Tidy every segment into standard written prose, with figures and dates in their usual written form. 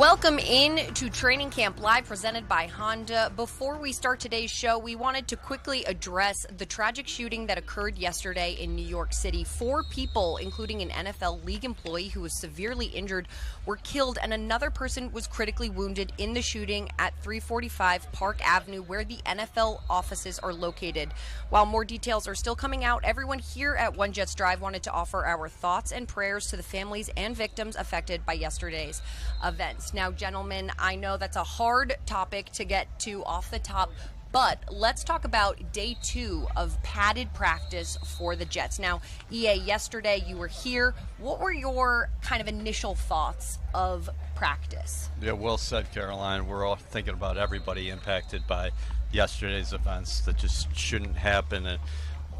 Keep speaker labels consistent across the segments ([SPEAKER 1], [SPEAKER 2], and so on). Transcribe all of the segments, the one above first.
[SPEAKER 1] Welcome in to Training Camp Live, presented by Honda. Before we start today's show, we wanted to quickly address the tragic shooting that occurred yesterday in New York City. 4 people, including an NFL league employee who was severely injured, were killed, and another person was critically wounded in the shooting at 345 Park Avenue, where the NFL offices are located. While more details are still coming out, everyone here at One Jets Drive wanted to offer our thoughts and prayers to the families and victims affected by yesterday's events. Now, gentlemen, I know that's a hard topic to get to off the top, but let's talk about day 2 of padded practice for the Jets. Now, EA, yesterday you were here. What were your kind of initial thoughts of practice?
[SPEAKER 2] Yeah, well said, Caroline. We're all thinking about everybody impacted by yesterday's events that just shouldn't happen. An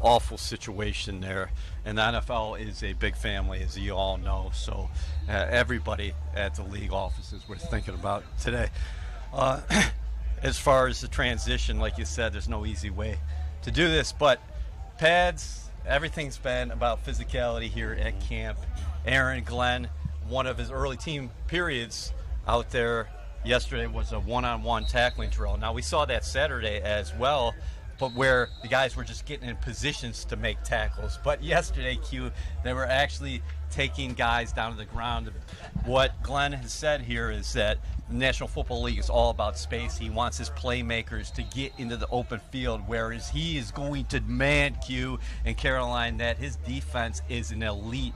[SPEAKER 2] awful situation there. And the NFL is a big family, as you all know. So everybody at the league offices we're thinking about today. As far as the transition, like you said, there's no easy way to do this. But pads, everything's been about physicality here at camp. Aaron Glenn, one of his early team periods out there yesterday was a one-on-one tackling drill. Now, we saw that Saturday as well, but where the guys were just getting in positions to make tackles. But yesterday, Q, they were actually taking guys down to the ground. What Glenn has said here is that the National Football League is all about space. He wants his playmakers to get into the open field, whereas he is going to demand, Q and Caroline, that his defense is an elite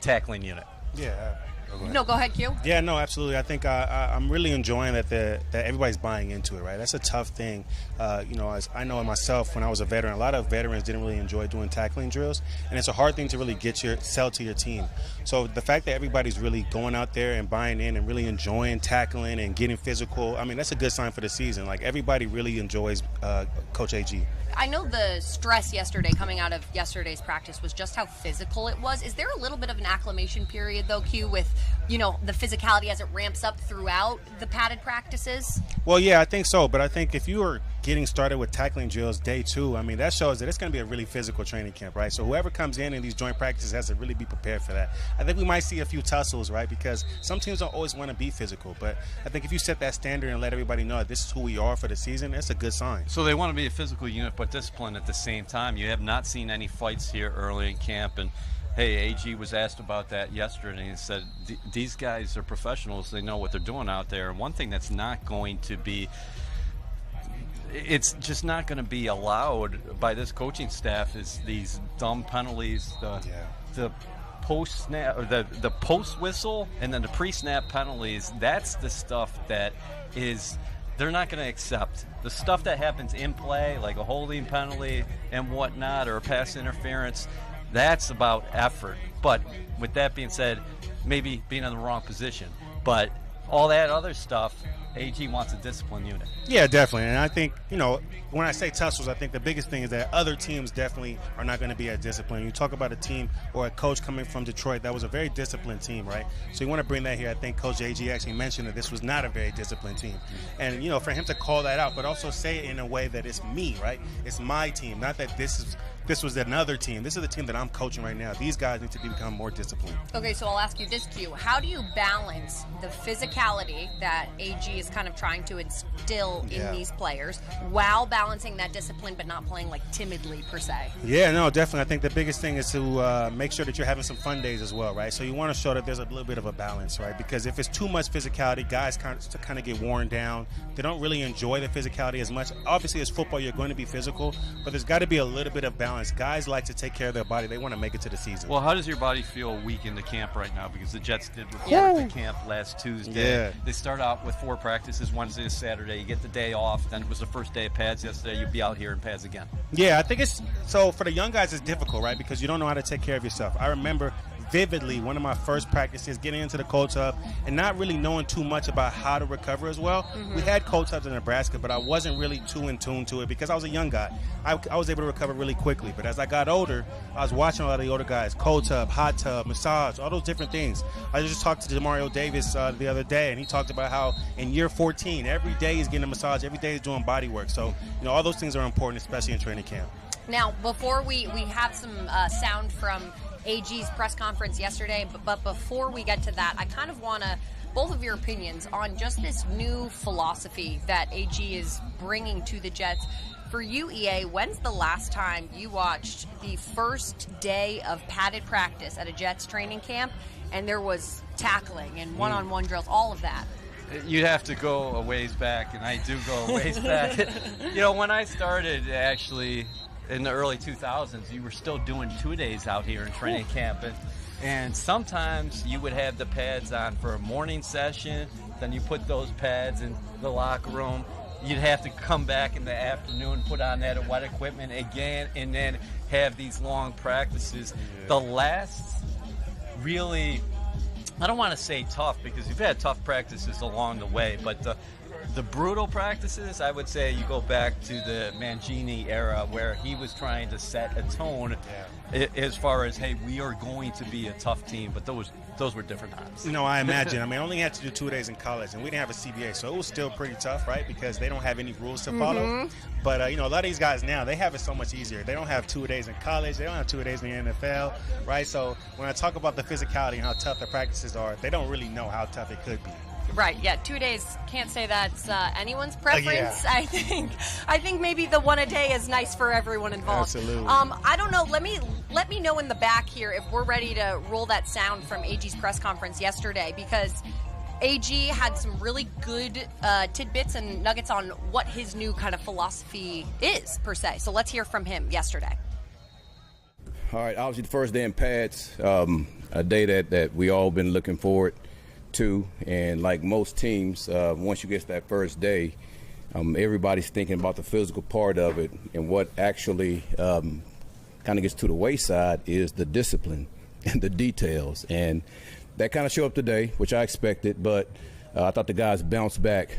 [SPEAKER 2] tackling unit.
[SPEAKER 3] Yeah.
[SPEAKER 1] No, go ahead, Q.
[SPEAKER 3] Yeah, no, absolutely. I think I'm really enjoying that everybody's buying into it, right? That's a tough thing. As I know myself, when I was a veteran, a lot of veterans didn't really enjoy doing tackling drills, and it's a hard thing to really sell to your team. So the fact that everybody's really going out there and buying in and really enjoying tackling and getting physical, I mean, that's a good sign for the season. Like, everybody really enjoys Coach AG.
[SPEAKER 1] I know the stress yesterday coming out of yesterday's practice was just how physical it was. Is there a little bit of an acclimation period, though, Q, with, the physicality as it ramps up throughout the padded practices?
[SPEAKER 3] Well, yeah, I think so. But I think if you are getting started with tackling drills day 2, I mean, that shows that it's going to be a really physical training camp, right? So whoever comes in these joint practices has to really be prepared for that. I think we might see a few tussles, right? Because some teams don't always want to be physical. But I think if you set that standard and let everybody know that this is who we are for the season, that's a good sign.
[SPEAKER 2] So they want to be a physical unit, but disciplined at the same time. You have not seen any fights here early in camp. And, hey, AG was asked about that yesterday, and he said these guys are professionals. They know what they're doing out there. And one thing that's not going to be – it's just not going to be allowed by this coaching staff is these dumb penalties, the post-snap, or the post-whistle, and then the pre-snap penalties. That's the stuff that is – they're not going to accept. The stuff that happens in play, like a holding penalty and whatnot, or a pass interference, that's about effort. But with that being said, maybe being in the wrong position. But all that other stuff, AG wants a disciplined unit.
[SPEAKER 3] Yeah, definitely. And I think, when I say tussles, I think the biggest thing is that other teams definitely are not going to be as disciplined. You talk about a team or a coach coming from Detroit, that was a very disciplined team, right? So you want to bring that here. I think Coach AG actually mentioned that this was not a very disciplined team. And, for him to call that out, but also say it in a way that it's me, right? It's my team, not that this was another team. This is the team that I'm coaching right now. These guys need to become more disciplined.
[SPEAKER 1] Okay, so I'll ask you this, Q. How do you balance the physicality that AG is kind of trying to instill in these players while balancing that discipline but not playing like timidly per se?
[SPEAKER 3] Yeah, no, definitely. I think the biggest thing is to make sure that you're having some fun days as well, right? So you want to show that there's a little bit of a balance, right? Because if it's too much physicality, guys kind of get worn down. They don't really enjoy the physicality as much. Obviously, as football, you're going to be physical, but there's got to be a little bit of balance. Guys like to take care of their body. They want to make it to the season.
[SPEAKER 2] Well, how does your body feel a week into camp right now? Because the Jets did report to camp last Tuesday.
[SPEAKER 3] Yeah.
[SPEAKER 2] They start out with 4 practices, Wednesday to Saturday. You get the day off. Then it was the first day of pads yesterday. You'll be out here in pads again.
[SPEAKER 3] Yeah, I think so for the young guys, it's difficult, right? Because you don't know how to take care of yourself. I remember vividly one of my first practices getting into the cold tub and not really knowing too much about how to recover as well. We had cold tubs in Nebraska, but I wasn't really too in tune to it because I was a young guy. I was able to recover really quickly, but as I got older, I was watching a lot of the older guys, cold tub, hot tub, massage, all those different things. I just talked to Demario Davis the other day, and he talked about how in year 14, every day he's getting a massage, every day he's doing body work. So, all those things are important, especially in training camp.
[SPEAKER 1] Now, before we have some sound from AG's press conference yesterday, but before we get to that, I kind of want to both of your opinions on just this new philosophy that AG is bringing to the Jets. For you, EA, when's the last time you watched the first day of padded practice at a Jets training camp and there was tackling and one-on-one drills, all of that?
[SPEAKER 2] You'd have to go a ways back, and I do go a ways back. When I started, actually, in the early 2000s, you were still doing 2 days out here in training camp. And sometimes you would have the pads on for a morning session, then you put those pads in the locker room. You'd have to come back in the afternoon, put on that wet equipment again, and then have these long practices. The last really, I don't want to say tough, because you've had tough practices along the way, but the brutal practices, I would say you go back to the Mangini era, where he was trying to set a tone as far as, hey, we are going to be a tough team, but those were different times.
[SPEAKER 3] I imagine. I only had to do 2 days in college, and we didn't have a CBA, so it was still pretty tough, right? Because they don't have any rules to follow. But, a lot of these guys now, they have it so much easier. They don't have 2 days in college. They don't have 2 days in the NFL, right? So when I talk about the physicality and how tough the practices are, they don't really know how tough it could be.
[SPEAKER 1] Right, yeah, 2 days, can't say that's anyone's preference.
[SPEAKER 3] Yeah.
[SPEAKER 1] I think maybe the one a day is nice for everyone involved.
[SPEAKER 3] Absolutely.
[SPEAKER 1] I don't know, let me know in the back here if we're ready to roll that sound from AG's press conference yesterday, because AG had some really good tidbits and nuggets on what his new kind of philosophy is, per se. So let's hear from him yesterday.
[SPEAKER 4] All right, obviously the first day in pads, a day that we all been looking forward to, and like most teams, once you get to that first day, everybody's thinking about the physical part of it, and what actually kind of gets to the wayside is the discipline and the details, and that kind of showed up today, which I expected, but I thought the guys bounced back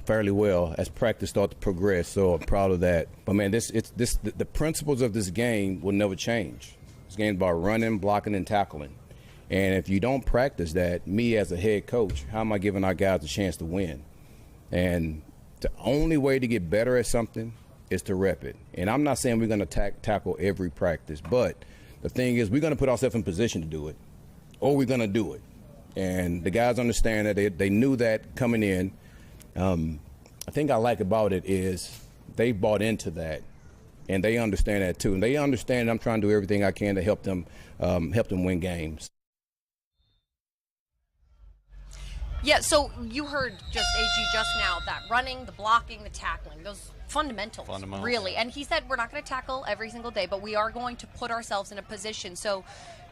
[SPEAKER 4] fairly well as practice started to progress, so I'm proud of that. But man, the principles of this game will never change. This game's about running, blocking, and tackling. And if you don't practice that, me as a head coach, how am I giving our guys a chance to win? And the only way to get better at something is to rep it. And I'm not saying we're going to tackle every practice, but the thing is, we're going to put ourselves in position to do it, or we're going to do it. And the guys understand that. They knew that coming in. I think I like about it is they bought into that, and they understand that too. And they understand I'm trying to do everything I can to help them win games.
[SPEAKER 1] Yeah, so you heard just AG just now, that running, the blocking, the tackling, those fundamentals, really. And he said we're not going to tackle every single day, but we are going to put ourselves in a position. So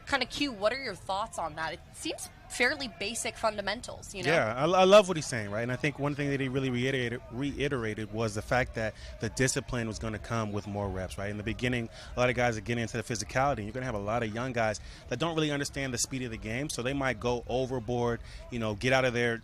[SPEAKER 1] kind of Q, what are your thoughts on that? It seems fairly basic fundamentals,
[SPEAKER 3] Yeah, I love what he's saying, right? And I think one thing that he really reiterated was the fact that the discipline was going to come with more reps, right? In the beginning, a lot of guys are getting into the physicality, and you're going to have a lot of young guys that don't really understand the speed of the game, so they might go overboard, get out of their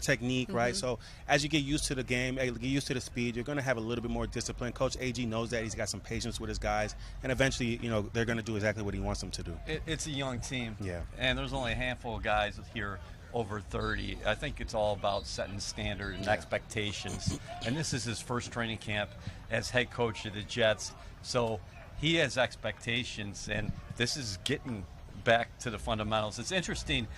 [SPEAKER 3] technique, right? So as you get used to the game, get used to the speed, you're going to have a little bit more discipline. Coach AG knows that. He's got some patience with his guys, and eventually, they're going to do exactly what he wants them to do.
[SPEAKER 2] It's a young team.
[SPEAKER 3] Yeah.
[SPEAKER 2] And there's only a handful of guys here over 30. I think it's all about setting standard and expectations. And this is his first training camp as head coach of the Jets. So he has expectations, and this is getting back to the fundamentals. It's interesting.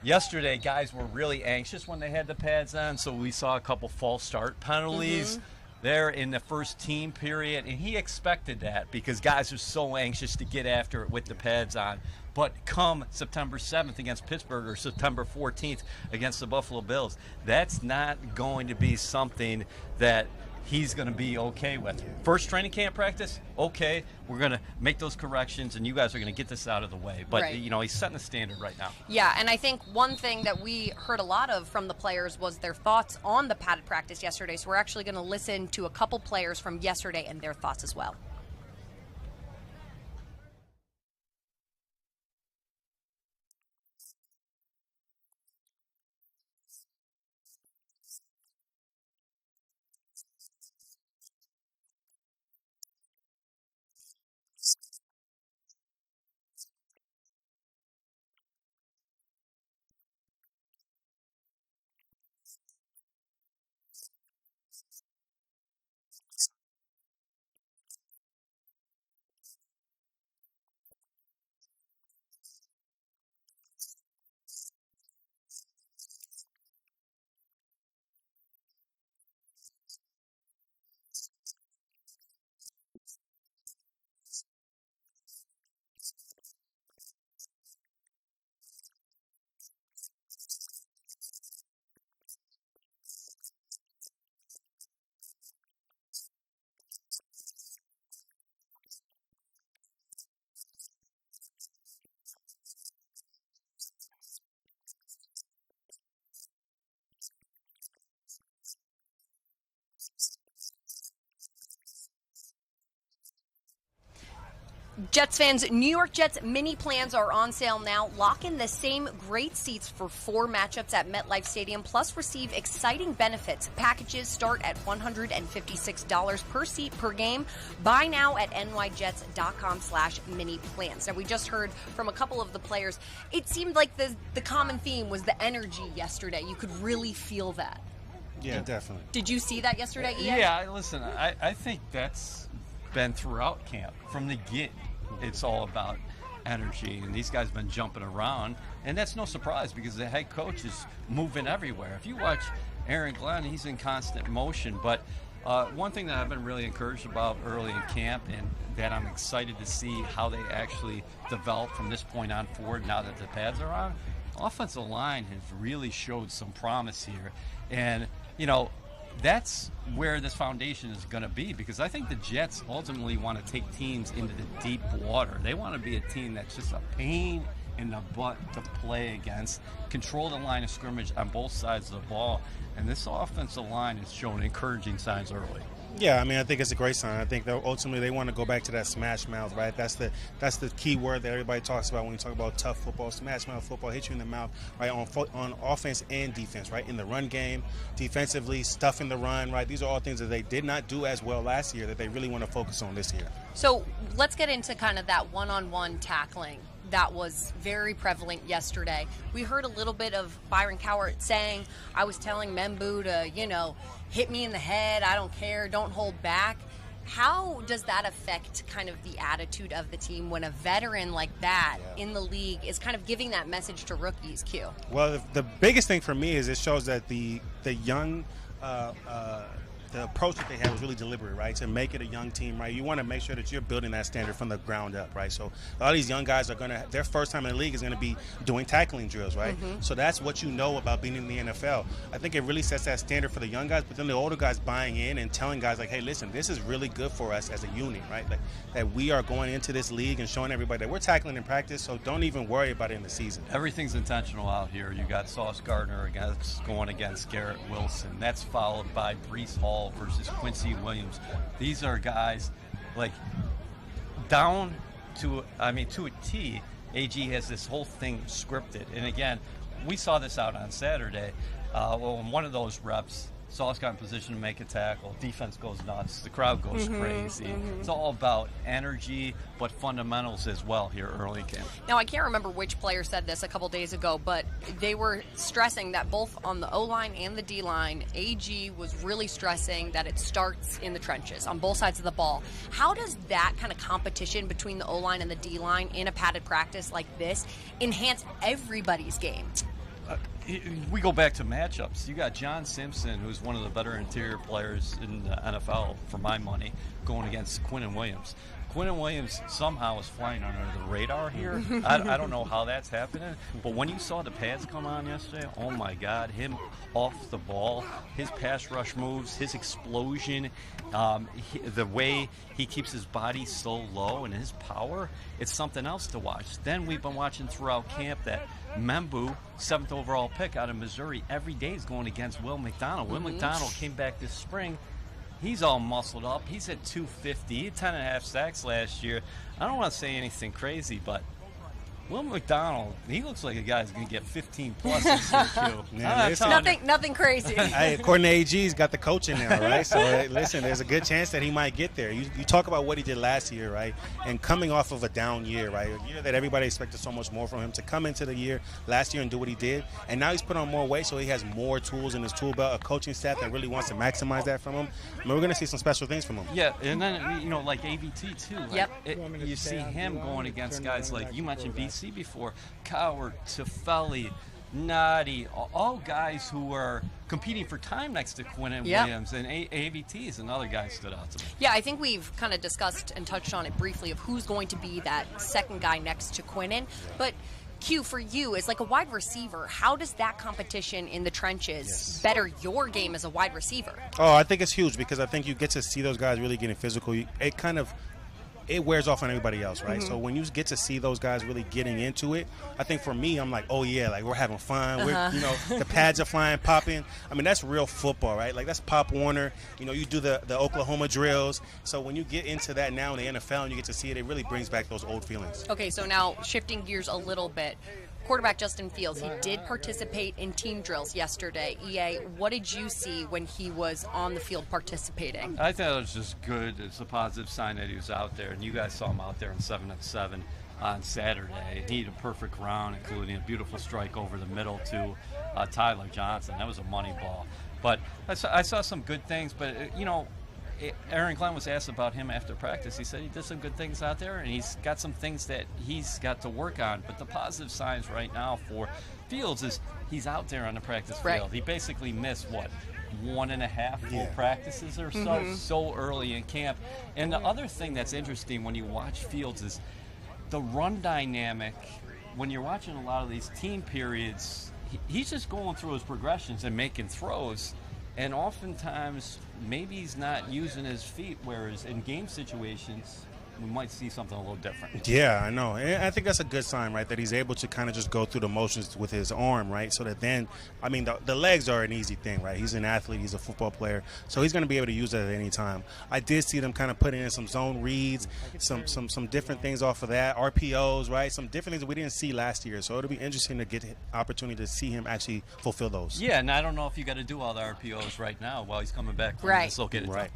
[SPEAKER 2] Yesterday, guys were really anxious when they had the pads on, so we saw a couple false start penalties there in the first team period, and he expected that because guys are so anxious to get after it with the pads on. But come September 7th against Pittsburgh or September 14th against the Buffalo Bills, that's not going to be something that he's going to be okay with. First training camp practice, okay, we're going to make those corrections, and you guys are going to get this out of the way. But,
[SPEAKER 1] right.
[SPEAKER 2] He's setting the standard right now.
[SPEAKER 1] Yeah, and I think one thing that we heard a lot of from the players was their thoughts on the padded practice yesterday. So we're actually going to listen to a couple players from yesterday and their thoughts as well. Jets fans, New York Jets mini plans are on sale now. Lock in the same great seats for 4 matchups at MetLife Stadium, plus receive exciting benefits. Packages start at $156 per seat per game. Buy now at nyjets.com/mini plans. Now, we just heard from a couple of the players. It seemed like the common theme was the energy yesterday. You could really feel that.
[SPEAKER 3] Yeah, definitely.
[SPEAKER 1] Did you see that yesterday, Ian?
[SPEAKER 2] Yeah, listen, I think that's been throughout camp from the get. It's all about energy, and these guys have been jumping around, and that's no surprise because the head coach is moving everywhere. If you watch Aaron Glenn, he's in constant motion. But one thing that I've been really encouraged about early in camp, and that I'm excited to see how they actually develop from this point on forward now that the pads are on, offensive line has really showed some promise here. And, that's where this foundation is going to be, because I think the Jets ultimately want to take teams into the deep water. They want to be a team that's just a pain in the butt to play against, control the line of scrimmage on both sides of the ball, and this offensive line has shown encouraging signs early.
[SPEAKER 3] Yeah, I mean, I think it's a great sign. I think that ultimately they want to go back to that smash mouth, right? That's the key word that everybody talks about when you talk about tough football. Smash mouth football, hit you in the mouth, right, on offense and defense, right? In the run game, defensively, stuffing the run, right? These are all things that they did not do as well last year that they really want to focus on this year.
[SPEAKER 1] So let's get into kind of that one-on-one tackling that was very prevalent yesterday. We heard a little bit of Byron Cowart saying, I was telling Membu to, hit me in the head, I don't care, don't hold back. How does that affect kind of the attitude of the team when a veteran like that in the league is kind of giving that message to rookies, Q?
[SPEAKER 3] Well, the biggest thing for me is it shows that the young the approach that they had was really deliberate, right? To make it a young team, right? You want to make sure that you're building that standard from the ground up, right? So a lot of these young guys are going to, their first time in the league is going to be doing tackling drills, right? Mm-hmm. So that's what you know about being in the NFL. I think it really sets that standard for the young guys, but then the older guys buying in and telling guys like, hey, listen, this is really good for us as a unit, right? Like that we are going into this league and showing everybody that we're tackling in practice, so don't even worry about it in the season.
[SPEAKER 2] Everything's intentional out here. You got Sauce Gardner going against Garrett Wilson. That's followed by Breece Hall versus Quincy Williams. These are guys like down to a T. AG has this whole thing scripted. And again, we saw this out on Saturday. In one of those reps, Sauce got in position to make a tackle. Defense goes nuts. The crowd goes crazy. It's all about energy, but fundamentals as well here early in camp.
[SPEAKER 1] Now, I can't remember which player said this a couple days ago, but they were stressing that both on the O-line and the D-line, AG was really stressing that it starts in the trenches on both sides of the ball. How does that kind of competition between the O-line and the D-line in a padded practice like this enhance everybody's game?
[SPEAKER 2] We go back to matchups. You got John Simpson, who's one of the better interior players in the NFL, for my money, going against Quinnen Williams. Quinnen Williams somehow is flying under the radar here. I don't know how that's happening, but when you saw the pads come on yesterday, oh my God, him off the ball, his pass rush moves, his explosion, the way he keeps his body so low and his power, it's something else to watch. Then we've been watching throughout camp that Membu, 7th overall pick out of Missouri, every day is going against Will McDonald. Will McDonald came back this spring. He's all muscled up. He's at 250. He had 10.5 sacks last year. I don't want to say anything crazy, but Will McDonald, he looks like a guy who's going to get 15 plus this year,
[SPEAKER 1] Nothing crazy.
[SPEAKER 3] Hey, according to AG, he's got the coaching now, right? So, listen, there's a good chance that he might get there. You talk about what he did last year, right? And coming off of a down year, right? A year that everybody expected so much more from him, to come into the year last year and do what he did. And now he's put on more weight, so he has more tools in his tool belt, a coaching staff that really wants to maximize that from him. I mean, we're going to see some special things from him.
[SPEAKER 2] Yeah, and then, like AVT, too. Like, you see him going against guys like, you mentioned BC before, Cowart, Tefeli, Nadi, all guys who are competing for time next to Quinnen Williams, and AVT is another guy who stood out to me.
[SPEAKER 1] Yeah, I think we've kind of discussed and touched on it briefly of who's going to be that second guy next to Quinnen, but Q, for you, as like a wide receiver, how does that competition in the trenches better your game as a wide receiver?
[SPEAKER 3] Oh, I think it's huge, because I think you get to see those guys really getting physical. It kind of it wears off on everybody else, right? So when you get to see those guys really getting into it, I think for me, I'm like, oh yeah, like we're having fun. We're, you know, the pads are flying, popping. I mean, that's real football, right? Like that's Pop Warner. You know, you do the Oklahoma drills. So when you get into that now in the NFL and you get to see it, it really brings back those old feelings.
[SPEAKER 1] Okay, so now shifting gears a little bit. Quarterback Justin Fields, he did participate in team drills yesterday. EA, what did you see when he was on the field participating?
[SPEAKER 2] I thought it was just good. It's a positive sign that he was out there, and you guys saw him out there in 7-on-7 on Saturday. He had a perfect round, including a beautiful strike over the middle to Tyler Johnson. That was a money ball. But I saw some good things, but, you know, Aaron Glenn was asked about him after practice. He said he did some good things out there, and he's got some things that he's got to work on. But the positive signs right now for Fields is he's out there on the practice field. He basically missed, 1.5 full practices or so early in camp. And the other thing that's interesting when you watch Fields is the run dynamic. When you're watching a lot of these team periods, he's just going through his progressions and making throws. And oftentimes, maybe he's not using his feet, whereas in game situations, we might see something a little different.
[SPEAKER 3] Yeah, I know. And I think that's a good sign, right, that he's able to kind of just go through the motions with his arm, right, so that then, I mean, the legs are an easy thing, right? He's an athlete. He's a football player. So he's going to be able to use it at any time. I did see them kind of putting in some zone reads, some different things off of that, RPOs, right, some different things that we didn't see last year. So it'll be interesting to get the opportunity to see him actually fulfill those.
[SPEAKER 2] Yeah, and I don't know if you got to do all the RPOs right now while he's coming back from dislocated toe.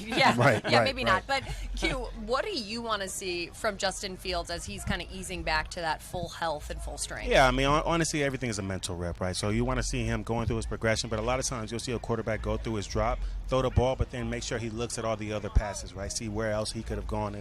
[SPEAKER 1] Yeah, maybe not. But, Q, what do you want to see from Justin Fields as he's kind of easing back to that full health and full strength?
[SPEAKER 3] Yeah, I mean, honestly, everything is a mental rep, right? So you want to see him going through his progression, but a lot of times you'll see a quarterback go through his drop, throw the ball, but then make sure he looks at all the other passes, right? See where else he could have gone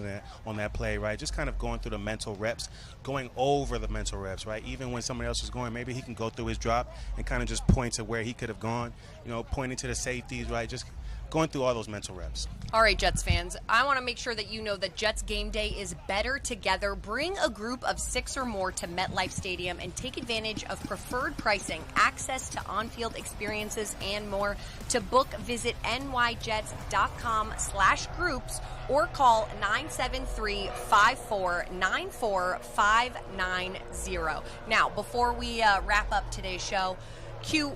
[SPEAKER 3] on that play, right? Just kind of going through the mental reps, going over the mental reps, right? Even when somebody else is going, maybe he can go through his drop and kind of just point to where he could have gone, you know, pointing to the safeties, right? Just going through all those mental reps.
[SPEAKER 1] All right, Jets fans, I want to make sure that you know that Jets game day is better together. Bring a group of 6 or more to MetLife Stadium and take advantage of preferred pricing, access to on-field experiences, and more. To book, visit nyjets.com/groups or call 973-5494-590. Now, before we wrap up today's show, Q,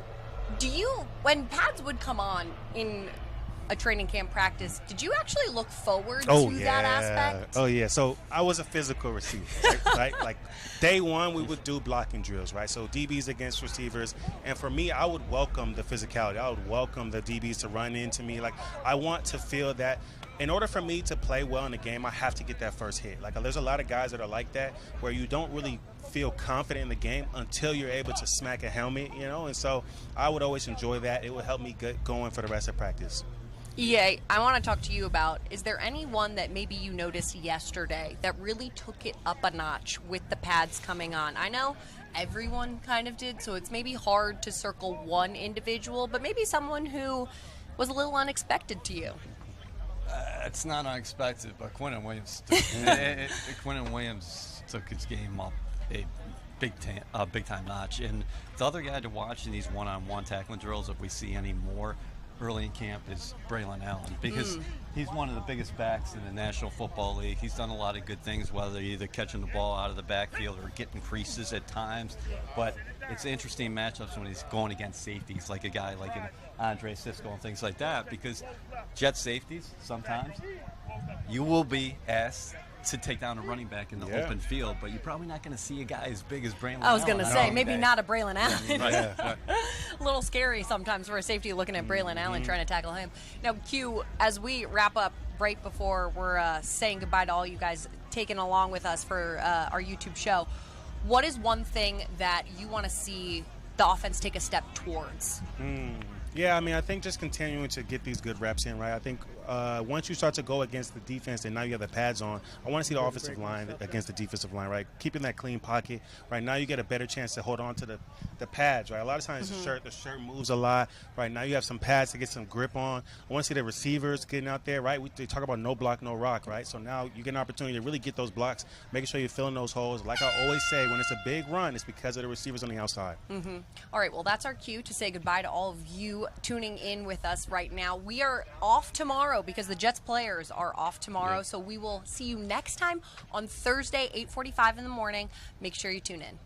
[SPEAKER 1] when pads would come on in a training camp practice, did you actually look forward to that aspect?
[SPEAKER 3] Oh, yeah. So I was a physical receiver, right? Like day one, we would do blocking drills, right? So DBs against receivers. And for me, I would welcome the physicality. I would welcome the DBs to run into me. Like, I want to feel that in order for me to play well in the game, I have to get that first hit. Like, there's a lot of guys that are like that, where you don't really feel confident in the game until you're able to smack a helmet, you know? And so I would always enjoy that. It would help me get going for the rest of practice.
[SPEAKER 1] EA, I want to talk to you about, is there anyone that maybe you noticed yesterday that really took it up a notch with the pads coming on? I know everyone kind of did, so it's maybe hard to circle one individual, but maybe someone who was a little unexpected to you.
[SPEAKER 2] It's not unexpected, but Quinnen Williams took his game up a big time notch. And the other guy to watch in these one-on-one tackling drills, if we see any more early in camp, is Braylon Allen, because he's one of the biggest backs in the National Football League. He's done a lot of good things, whether either catching the ball out of the backfield or getting creases at times. But it's interesting matchups when he's going against safeties, like a guy like an Andre Sisco and things like that, because Jet safeties, sometimes you will be asked to take down a running back in the open field, but you're probably not going to see a guy as big as Braylon Allen.
[SPEAKER 1] I was going to say, maybe not a Braylon Allen.
[SPEAKER 2] Right.
[SPEAKER 1] A little scary sometimes for a safety looking at Braylon Allen trying to tackle him. Now, Q, as we wrap up right before we're saying goodbye to all you guys taking along with us for our YouTube show, what is one thing that you want to see the offense take a step towards?
[SPEAKER 3] Yeah, I mean, I think just continuing to get these good reps in, right? I think once you start to go against the defense and now you have the pads on, I want to see the offensive line against the defensive line, right? Keeping that clean pocket, right? Now you get a better chance to hold on to the pads, right? A lot of times the shirt moves a lot, right? Now you have some pads to get some grip on. I want to see the receivers getting out there, right? They talk about no block, no rock, right? So now you get an opportunity to really get those blocks, making sure you're filling those holes. Like I always say, when it's a big run, it's because of the receivers on the outside.
[SPEAKER 1] All right, well, that's our cue to say goodbye to all of you tuning in with us right now. We are off tomorrow tomorrow because the Jets players are off tomorrow.
[SPEAKER 2] Yeah.
[SPEAKER 1] So we will see you next time on Thursday, 8:45 in the morning. Make sure you tune in.